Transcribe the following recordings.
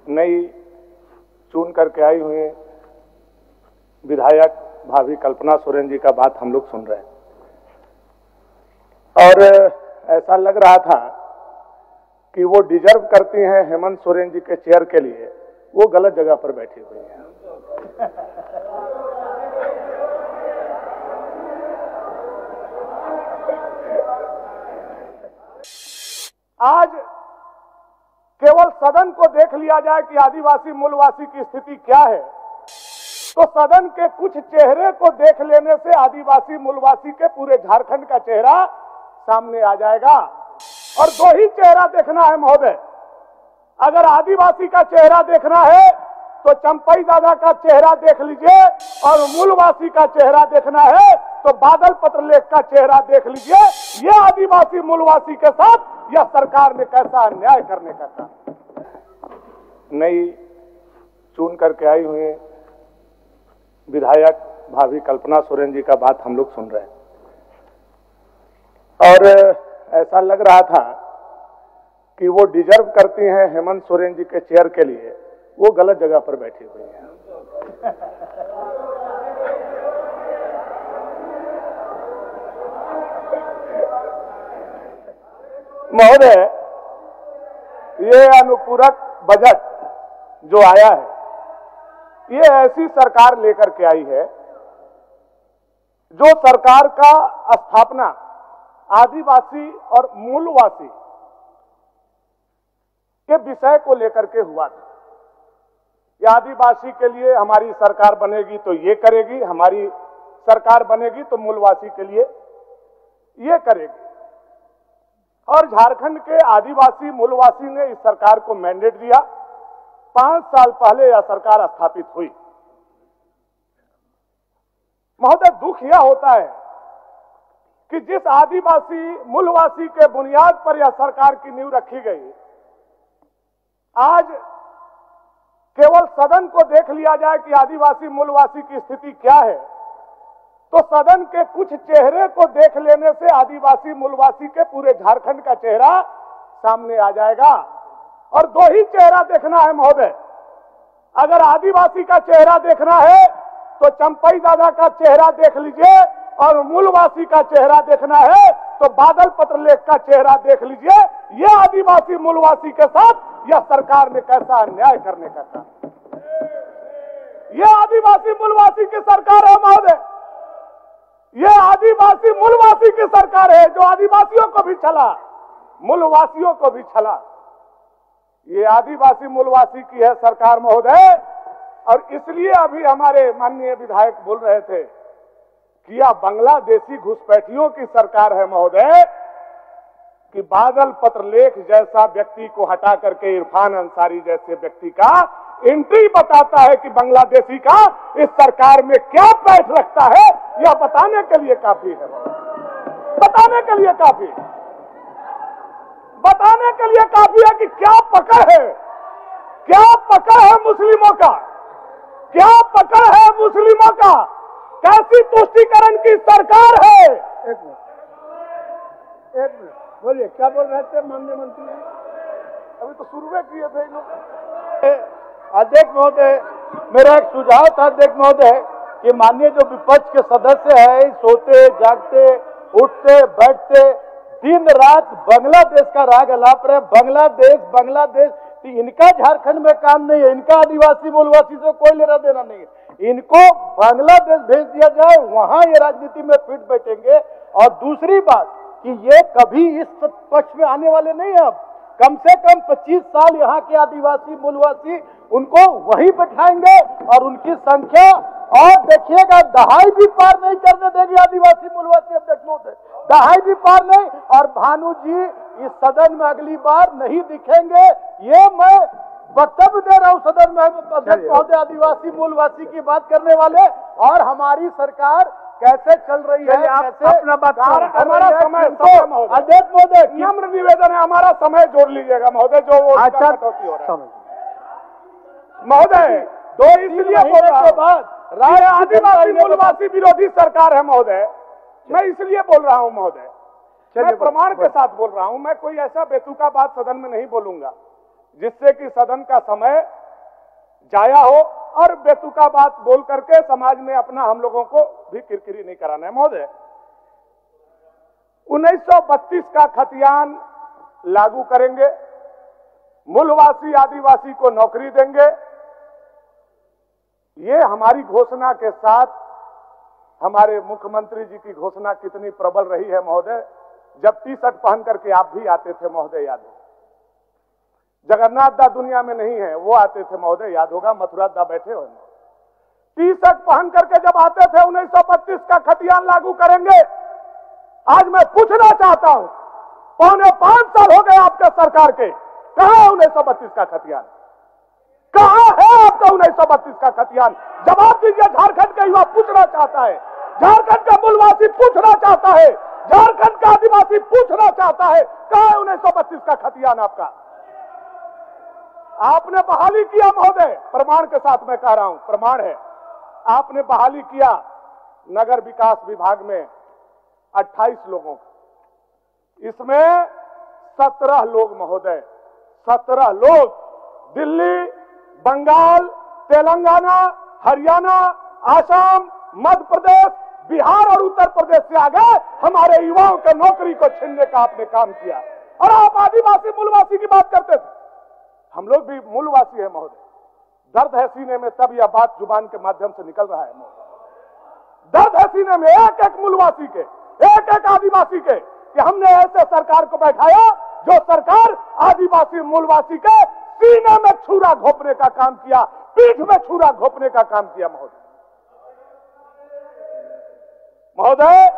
नई चुन करके आई हुई विधायक भाभी कल्पना सोरेन जी का बात हम लोग सुन रहे हैं और ऐसा लग रहा था कि वो डिजर्व करती हैं हेमंत सोरेन जी के चेयर के लिए, वो गलत जगह पर बैठी हुई हैं। आज केवल सदन को देख लिया जाए कि आदिवासी मूलवासी की स्थिति क्या है, तो सदन के कुछ चेहरे को देख लेने से आदिवासी मूलवासी के पूरे झारखंड का चेहरा सामने आ जाएगा। और दो ही चेहरा देखना है महोदय। अगर आदिवासी का चेहरा देखना है तो चंपई दादा का चेहरा देख लीजिए, और मूलवासी का चेहरा देखना है तो बादल पत्रलेख का चेहरा देख लीजिए। ये आदिवासी मूलवासी के साथ यह सरकार ने कैसा अन्याय करने का काम। नई चुन करके आई हुई विधायक भाभी कल्पना सोरेन जी का बात हम लोग सुन रहे हैं और ऐसा लग रहा था कि वो डिजर्व करती हैं हेमंत सोरेन जी के चेयर के लिए, वो गलत जगह पर बैठी हुई हैं। महोदय, ये अनुपूरक बजट जो आया है, ये ऐसी सरकार लेकर के आई है जो सरकार का स्थापना आदिवासी और मूलवासी के विषय को लेकर के हुआ था। ये आदिवासी के लिए हमारी सरकार बनेगी तो ये करेगी, हमारी सरकार बनेगी तो मूलवासी के लिए ये करेगी। और झारखंड के आदिवासी मूलवासी ने इस सरकार को मैंडेट दिया। 5 साल पहले यह सरकार स्थापित हुई। महोदय, दुख यह होता है कि जिस आदिवासी मूलवासी के बुनियाद पर यह सरकार की नींव रखी गई, आज केवल सदन को देख लिया जाए कि आदिवासी मूलवासी की स्थिति क्या है, तो सदन के कुछ चेहरे को देख लेने से आदिवासी मूलवासी के पूरे झारखंड का चेहरा सामने आ जाएगा। और दो ही चेहरा देखना है महोदय। अगर आदिवासी का चेहरा देखना है तो चंपई दादा का चेहरा देख लीजिए, और मूलवासी का चेहरा देखना है तो बादल पत्रलेख का चेहरा देख लीजिए। ये आदिवासी मूलवासी के साथ यह सरकार ने कैसा अन्याय करने का काम। यह आदिवासी मूलवासी की सरकार है महोदय। यह आदिवासी मूलवासी की सरकार है जो आदिवासियों को भी छला, मूलवासियों को भी छला। ये आदिवासी मूलवासी की है सरकार महोदय। और इसलिए अभी हमारे माननीय विधायक बोल रहे थे कि यह बांग्लादेशी घुसपैठियों की सरकार है महोदय, कि बादल पत्रलेख जैसा व्यक्ति को हटा करके इरफान अंसारी जैसे व्यक्ति का एंट्री बताता है कि बांग्लादेशी का इस सरकार में क्या पैठ रखता है, यह बताने के लिए काफी है। बताने के लिए काफी है। बताने के लिए काफी है कि क्या पकड़ है, क्या पकड़ है मुस्लिमों का, क्या पकड़ है मुस्लिमों का, कैसी तुष्टीकरण की सरकार है। एक मिनट बोलिए, क्या बोल रहे थे माननीय मंत्री जी? अभी तो शुरू में किए थे लोग। अध्यक्ष महोदय, मेरा एक सुझाव था अध्यक्ष महोदय कि माननीय जो विपक्ष के सदस्य है, सोते जागते उठते बैठते दिन रात बांग्लादेश का राग अलाप रहे। बांग्लादेश तो इनका झारखंड में काम नहीं है, इनका आदिवासी मूलवासी से कोई लेना देना नहीं है। इनको बांग्लादेश भेज दिया जाए, वहां ये राजनीति में फिट बैठेंगे। और दूसरी बात कि ये कभी इस पक्ष में आने वाले नहीं है। अब कम से कम 25 साल यहाँ के आदिवासी मूलवासी उनको वहीं बैठाएंगे और उनकी संख्या और देखिएगा दहाई भी पार नहीं करने देगी आदिवासी मूलवासी। अध्यक्ष महोदय, दहाई भी पार नहीं। और भानु जी इस सदन में अगली बार नहीं दिखेंगे, ये मैं वक्तव्य दे रहा हूँ सदन में। अध्यक्ष महोदय, आदिवासी मूलवासी की बात करने वाले और हमारी सरकार कैसे चल रही है, कैसे अपना बात। हमारा समय अध्यक्ष महोदय नम्र निवेदन है, हमारा समय जोड़ लीजिएगा महोदय, जो वो कटौती हो रहा है महोदय। दो इसलिए बोल रहा हूं, आदिवासी मूलवासी विरोधी सरकार है महोदय। मैं इसलिए बोल रहा हूं महोदय, मैं प्रमाण के साथ बोल रहा हूं। मैं कोई ऐसा बेतुका बात सदन में नहीं बोलूंगा। जिससे कि सदन का समय जाया हो और बेतुका बात बोल करके समाज में अपना हम लोगों को भी किरकिरी नहीं कराना है। महोदय, 1932 का खतियान लागू करेंगे, मूलवासी आदिवासी को नौकरी देंगे, ये हमारी घोषणा के साथ हमारे मुख्यमंत्री जी की घोषणा कितनी प्रबल रही है महोदय। जब टी शर्ट पहन करके आप भी आते थे महोदय, याद हो। जगन्नाथ दा दुनिया में नहीं है, वो आते थे महोदय, याद होगा। मथुरा दा बैठे हो, टी शर्ट पहन करके जब आते थे 1932 का खतियान लागू करेंगे। आज मैं पूछना चाहता हूं, 4.25 साल हो गए आपके सरकार के, कहां है 1932 का खतियान? कहां है आपका 1932 का खतियान? जवाब दीजिए। झारखंड का युवा पूछना चाहता है, झारखंड का मूलवासी पूछना चाहता है, झारखंड का आदिवासी पूछना चाहता है, कहां है 1932 का खतियान आपका? आपने बहाली किया महोदय, प्रमाण के साथ मैं कह रहा हूं, प्रमाण है। आपने बहाली किया नगर विकास विभाग में 28 लोगों का, इसमें 17 लोग महोदय, 17 लोग दिल्ली, बंगाल, तेलंगाना, हरियाणा, आसाम, मध्य प्रदेश, बिहार और उत्तर प्रदेश से आ गए। हमारे युवाओं के नौकरी को छीनने का आपने काम किया। और आप आदिवासी मूलवासी की बात करते थे, हम लोग भी मूलवासी है महोदय। दर्द है सीने में, तब यह बात जुबान के माध्यम से निकल रहा है महोदय। दर्द है सीने में एक एक मूलवासी के, एक एक आदिवासी के, कि हमने ऐसे सरकार को बैठाया जो सरकार आदिवासी मूलवासी के सीने में छुरा घोंपने का काम किया, पीठ में छुरा घोंपने का काम किया महोदय। महोदय,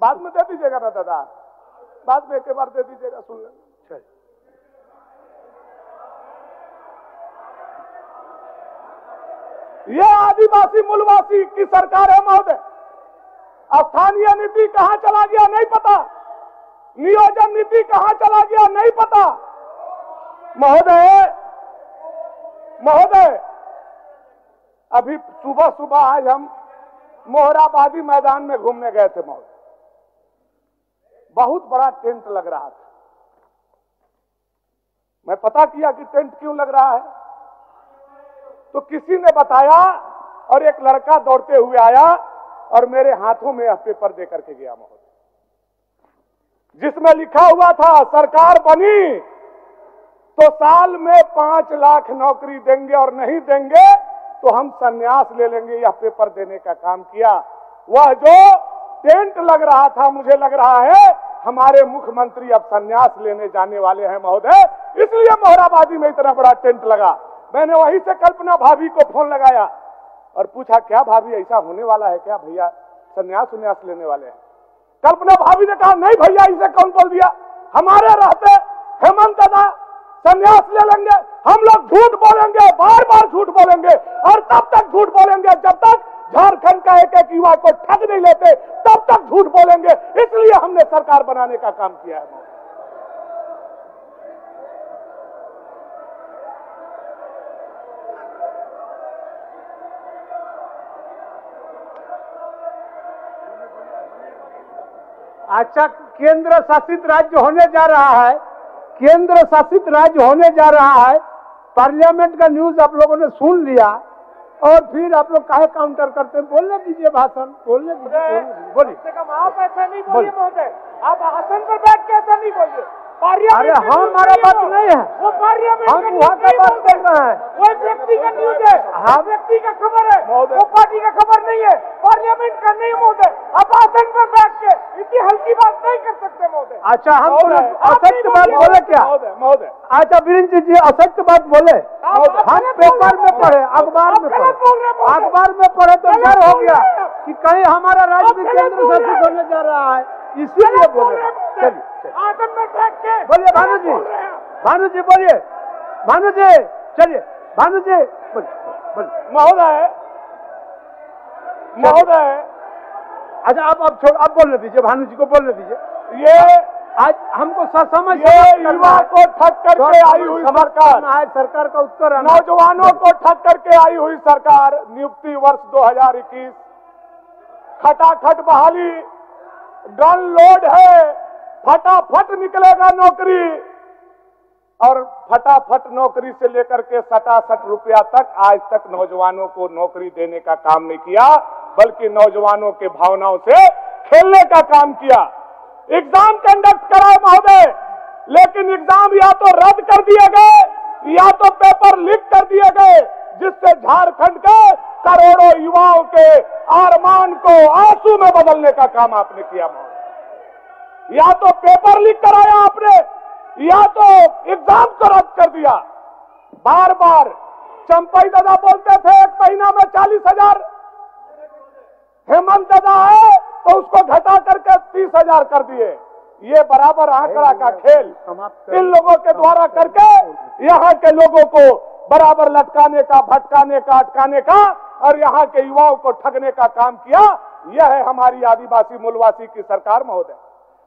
बाद में दे दीजिएगा ना दादा, बाद में एक बार दे दीजिएगा, सुन लेंगे। ये आदिवासी मूलवासी की सरकार है महोदय। स्थानीय नीति कहां चला गया नहीं पता, नियोजन नीति कहां चला गया नहीं पता महोदय। अभी सुबह सुबह आज हम मोहराबादी मैदान में घूमने गए थे महोदय। बहुत बड़ा टेंट लग रहा था। मैं पता किया कि टेंट क्यों लग रहा है, तो किसी ने बताया और एक लड़का दौड़ते हुए आया और मेरे हाथों में यह पेपर दे करके गया महोदय, जिसमें लिखा हुआ था सरकार बनी तो साल में 5 लाख नौकरी देंगे और नहीं देंगे तो हम संन्यास ले लेंगे। यह पेपर देने का काम किया। वह जो टेंट लग रहा था, मुझे लग रहा है हमारे मुख्यमंत्री अब संन्यास लेने जाने वाले हैं महोदय, इसलिए मोहराबादी में इतना बड़ा टेंट लगा। मैंने वहीं से कल्पना भाभी को फोन लगाया और पूछा, क्या भाभी ऐसा होने वाला है क्या, भैया संन्यास लेने वाले हैं? कल्पना भाभी ने कहा, नहीं भैया, इसे कौन बोल दिया, हमारे रहते हेमंत दादा संन्यास ले लेंगे। हम लोग झूठ बोलेंगे, बार बार झूठ बोलेंगे और तब तक झूठ बोलेंगे जब तक झारखंड का एक एक युवा को ठग नहीं लेते, तब तक झूठ बोलेंगे। इसलिए हमने सरकार बनाने का काम किया है। अच्छा, केंद्र शासित राज्य होने जा रहा है, केंद्र शासित राज्य होने जा रहा है। पार्लियामेंट का न्यूज आप लोगों ने सुन लिया और फिर आप लोग काहे काउंटर करते हैं? बोलने दीजिए भाषण, बोलने दीजिए, बोलिए। आप ऐसा नहीं बोलिए महोदय, आप आसन पर बैठ के ऐसा नहीं बोलिए। अरे हमारा बात नहीं है, वो पार्लियामेंट हम वहाँ का बात कर रहे हैं। वो एक व्यक्ति का न्यूज है, हाँ व्यक्ति का खबर है, वो पार्टी का खबर नहीं है, पार्लियामेंट का नहीं महोदय। आप आसन पर बैठ के इतनी हल्की बात नहीं कर सकते महोदय। अच्छा, हम असत्य बात बोले क्या महोदय? अच्छा वीरेंद्र जी, असत्य बात बोले, हम पेपर में पढ़े, अखबार में पढ़े तो डर हो गया कि कहीं हमारा राज्य भी केंद्र शासित होने जा रहा है, इसीलिए बोले। चलिए आसन पर बैठ के बोलिए भानु जी, भानु जी बोलिए, भानु जी चलिए, भानु जी बोलिए। महोदय अच्छा, अब छोड़, अब बोलने दीजिए, भानु जी को बोलने दीजिए। ये आज हमको समझ युवा को ठग करके आई हुई सरकार का उत्तर, नौजवानों को ठग करके आई हुई सरकार, नियुक्ति वर्ष 2021, खटाखट बहाली, गन लोड है, फटाफट निकलेगा नौकरी। और फटाफट नौकरी से लेकर के सटासट रुपया तक आज तक नौजवानों को नौकरी देने का काम नहीं किया, बल्कि नौजवानों के भावनाओं से खेलने का काम किया। एग्जाम कंडक्ट कराए महोदय, लेकिन एग्जाम या तो रद्द कर दिए गए या तो पेपर लीक कर दिए गए, जिससे झारखंड के करोड़ों युवाओं के अरमान को आंसू में बदलने का काम आपने किया महोदय। या तो पेपर लीक कराया आपने या तो एग्जाम को रद्द कर दिया। बार बार चंपई दादा बोलते थे 1 महीना में 40,000, हेमंत दादा है तो उसको घटा करके 30,000 कर दिए। ये बराबर आंकड़ा का खेल इन लोगों के द्वारा करके यहाँ के लोगों को बराबर लटकाने का, भटकाने का, अटकाने का और यहाँ के युवाओं को ठगने का काम किया। यह है हमारी आदिवासी मूलवासी की सरकार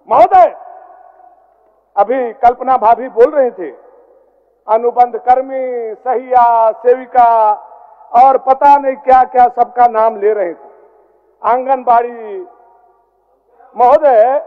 महोदय। अभी कल्पना भाभी बोल रही थी, अनुबंध कर्मी, सहिया, सेविका और पता नहीं क्या क्या सबका नाम ले रहे थे। आंगनबाड़ी महोदय,